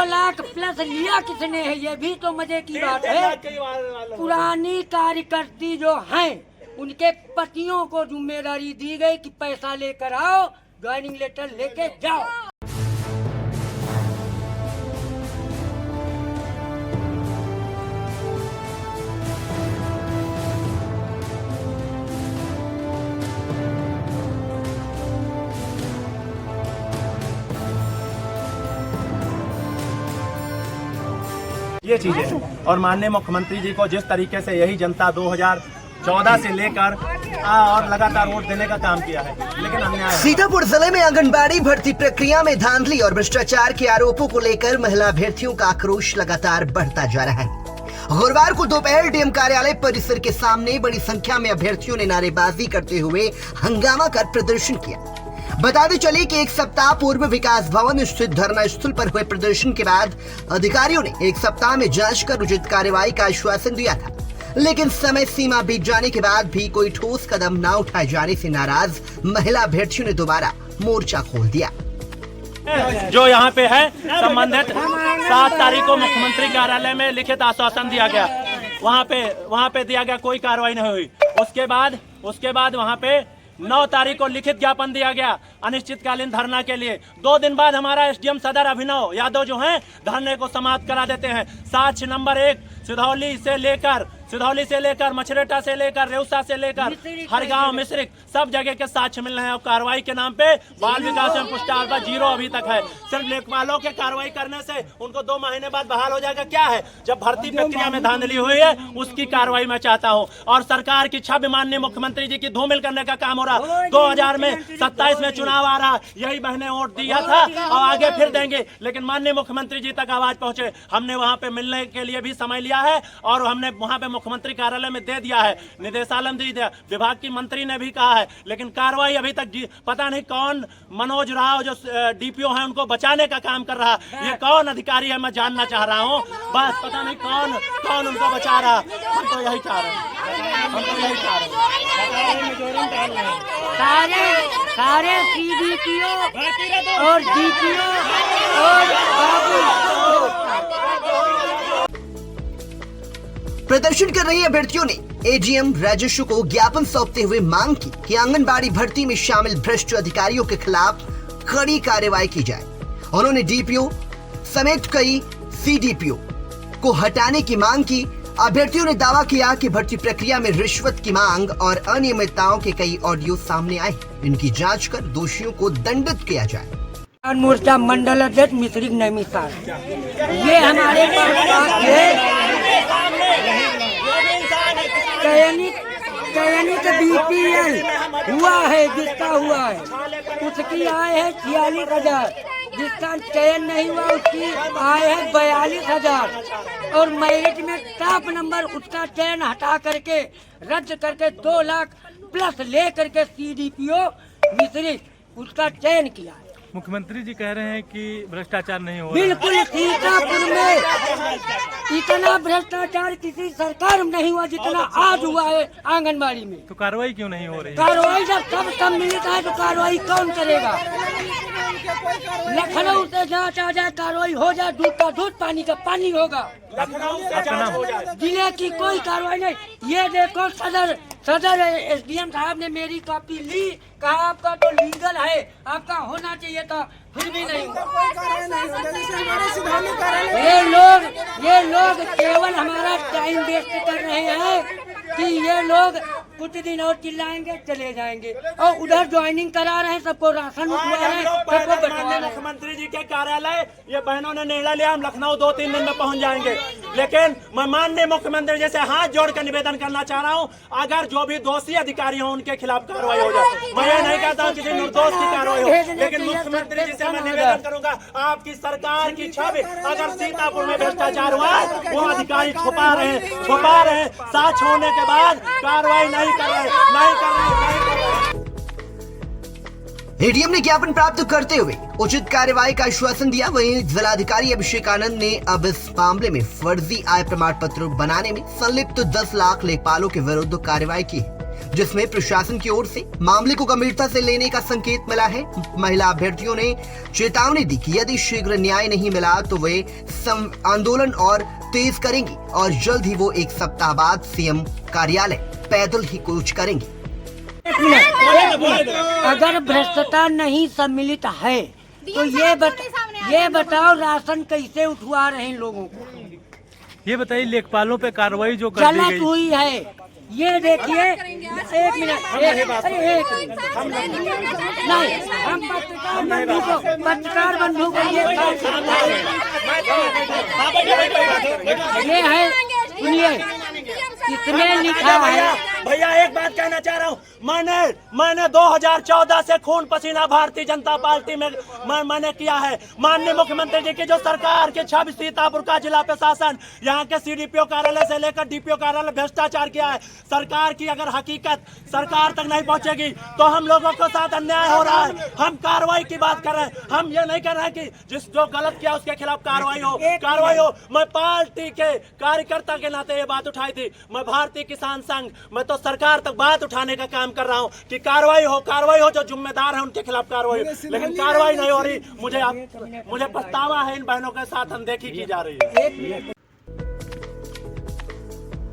Lakh plus लिया किसने है, ये भी तो मजे की बात है। पुरानी कार्यकर्ती जो हैं उनके पतियों को जिम्मेदारी दी गई कि पैसा लेकर आओ, ज्वाइनिंग लेटर लेके जाओ। ये चीजें और माननीय मुख्यमंत्री जी को जिस तरीके से यही जनता 2014 से लेकर और लगातार वोट देने का काम किया है, लेकिन अन्याय। सीतापुर जिले में आंगनबाड़ी भर्ती प्रक्रिया में धांधली और भ्रष्टाचार के आरोपों को लेकर महिला अभ्यर्थियों का आक्रोश लगातार बढ़ता जा रहा है। गुरुवार को दोपहर डीएम कार्यालय परिसर के सामने बड़ी संख्या में अभ्यर्थियों ने नारेबाजी करते हुए हंगामा कर प्रदर्शन किया। बताते चले कि एक सप्ताह पूर्व विकास भवन स्थित धरना स्थल पर हुए प्रदर्शन के बाद अधिकारियों ने एक सप्ताह में जांच कर उचित कार्रवाई का आश्वासन दिया था, लेकिन समय सीमा बीत जाने के बाद भी कोई ठोस कदम न उठाए जाने से नाराज महिला अभ्यर्थियों ने दोबारा मोर्चा खोल दिया। जो यहाँ पे है संबंधित 7 तारीख को मुख्यमंत्री कार्यालय में लिखित आश्वासन दिया गया, वहाँ पे दिया गया, कोई कार्रवाई नहीं हुई। उसके बाद वहाँ पे 9 तारीख को लिखित ज्ञापन दिया गया अनिश्चितकालीन धरना के लिए। 2 दिन बाद हमारा एसडीएम सदर अभिनव यादव जो हैं धरने को समाप्त करा देते हैं। साक्ष्य नंबर 1 सिधौली से लेकर मछरेटा से लेकर रेउसा से लेकर हर गांव मिश्रिक सब जगह के साक्ष्य मिल रहे हैं। और कार्रवाई के नाम पे बाल विकास एवं पुष्टार्थ 0 अभी तक है। सिर्फ लेखपालों के कार्रवाई करने से उनको 2 महीने बाद बहाल हो जाएगा। क्या है, जब भर्ती प्रक्रिया में धांधली हुई है उसकी कार्रवाई मैं चाहता हूँ। और सरकार की छवि माननीय मुख्यमंत्री जी की धूमिल करने का काम हो रहा। 2027 में चुनाव आ रहा, यही बहनें वोट दिया था और आगे फिर देंगे, लेकिन माननीय मुख्यमंत्री जी तक आवाज पहुंचे। हमने वहां पे मिलने के लिए भी समय लिया है और हमने वहां पे मुख्यमंत्री कार्यालय में दे दिया है, निदेशालय दी दिया, विभाग की मंत्री ने भी कहा है, लेकिन कार्रवाई अभी तक पता नहीं कौन मनोज राव जो डीपीओ है उनको बचाने का काम कर रहा। ये कौन अधिकारी है मैं जानना चाह रहा हूँ, बस पता नहीं कौन उनको बचा रहा। हम तो यही चाह रहे हैं, सारे सीडीपीओ और डीपीओ और प्रदर्शन कर रही अभ्यर्थियों ने एडीएम राजस्व को ज्ञापन सौंपते हुए मांग की कि आंगनबाड़ी भर्ती में शामिल भ्रष्ट अधिकारियों के खिलाफ कड़ी कार्रवाई की जाए। उन्होंने डीपीओ समेत कई सीडीपीओ को हटाने की मांग की। अभ्यर्थियों ने दावा किया कि भर्ती प्रक्रिया में रिश्वत की मांग और अनियमितताओं के कई ऑडियो सामने आए, इनकी जांच कर दोषियों को दंडित किया जाए। मोर्चा मंडल अध्यक्ष मिश्रिक नैमिषारण्य, ये हमारे चयनित बीपीएल हुआ है, जिसका हुआ है उसकी आय है 46,000, जिसका चयन नहीं हुआ उसकी आय है 42,000 और मेरिट में टॉप नंबर उसका चयन हटा करके रद्द करके 2 लाख प्लस ले करके सीडीपीओ मिश्रिक उसका चयन किया है। मुख्यमंत्री जी कह रहे हैं कि भ्रष्टाचार नहीं हो रहा। बिल्कुल, सीतापुर में इतना भ्रष्टाचार किसी सरकार में नहीं हुआ जितना आज हुआ है आंगनबाड़ी में। तो कार्रवाई क्यों नहीं हो रही? कार्रवाई जब सब सम्मिलित है तो कार्रवाई कौन करेगा? लखनऊ से जांच आ जाए, कार्रवाई हो जाए, दूध का दूध पानी का पानी होगा। जिले की कोई कार्रवाई नहीं। ये देखो सदर एसडीएम साहब ने मेरी कॉपी ली, कहा आपका तो लीगल है, आपका होना चाहिए था, फिर भी नहीं। ये लोग केवल हमारा टाइम वेस्ट कर रहे हैं कि ये लोग कुछ दिन और चिल्लाएंगे चले जाएंगे और उधर ज्वाइनिंग करा रहे हैं, सबको राशन हुआ है, सबको बटवा। मुख्यमंत्री जी के कार्यालय ये बहनों ने निर्णय लिया, हम लखनऊ 2-3 दिन में पहुंच जाएंगे, लेकिन मैं माननीय मुख्यमंत्री जी से हाथ जोड़कर निवेदन करना चाह रहा हूं, अगर जो भी दोषी अधिकारी हो उनके खिलाफ कार्रवाई हो जाए। मैं ये नहीं कहता हूँ किसी निर्दोष की कार्रवाई हो, लेकिन मुख्यमंत्री जी से मैं निवेदन करूंगा, आपकी सरकार की छवि अगर सीतापुर में भ्रष्टाचार हुआ है वो अधिकारी छुपा रहे हैं, साक्ष्य होने के बाद कार्रवाई नहीं कर रहे। एडीएम ने ज्ञापन प्राप्त करते हुए उचित कार्रवाई का आश्वासन दिया। वहीं जिलाधिकारी अभिषेक आनंद ने अब इस मामले में फर्जी आय प्रमाण पत्र बनाने में संलिप्त 10 लाख लेखपालों के विरुद्ध कार्रवाई की है। जिसमें प्रशासन की ओर से मामले को गंभीरता से लेने का संकेत मिला है। महिला अभ्यर्थियों ने चेतावनी दी कि यदि शीघ्र न्याय नहीं मिला तो वे आंदोलन और तेज करेंगी और जल्द ही वो 1 सप्ताह बाद सीएम कार्यालय पैदल ही कूच करेंगी। अगर भ्रष्टाचार नहीं सम्मिलित है तो ये बताओ राशन कैसे उठवा रहे हैं लोगों को? ये बताइए लेखपालों पे कार्रवाई जो कर दी गलत गई, हुई है। ये देखिए 1 मिनट नहीं, हम पत्रकार बंधु को ये है, सुनिए इसमें लिखा है। भैया एक बात कहना चाह रहा हूँ, मैंने 2014 से खून पसीना भारतीय जनता पार्टी में मैंने किया है। माननीय मुख्यमंत्री जी की जो सरकार के 26 सीतापुर का जिला प्रशासन, यहाँ के सीडीपीओ कार्यालय से लेकर डीपीओ कार्यालय भ्रष्टाचार किया है। सरकार की अगर हकीकत सरकार तक नहीं पहुँचेगी तो हम लोगों के साथ अन्याय हो रहा है। हम कार्रवाई की बात कर रहे हैं, हम ये नहीं कर रहे हैं कि जिस जो गलत किया उसके खिलाफ कार्रवाई हो। मैं पार्टी के कार्यकर्ता के नाते ये बात उठाई थी। मैं भारतीय किसान संघ, मैं तो सरकार तक बात उठाने का काम कर रहा हूँ कि कार्रवाई हो, जो जिम्मेदार है उनके खिलाफ कार्रवाई हो, लेकिन कार्रवाई नहीं हो रही। मुझे पछतावा है, इन बहनों के साथ अनदेखी की जा रही है।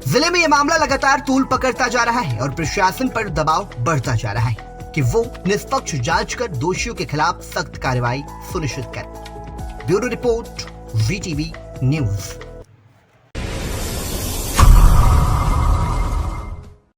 जिले में ये मामला लगातार तूल पकड़ता जा रहा है और प्रशासन पर दबाव बढ़ता जा रहा है कि वो निष्पक्ष जांच कर दोषियों के खिलाफ सख्त कार्रवाई सुनिश्चित करे। Bureau report, VTV news.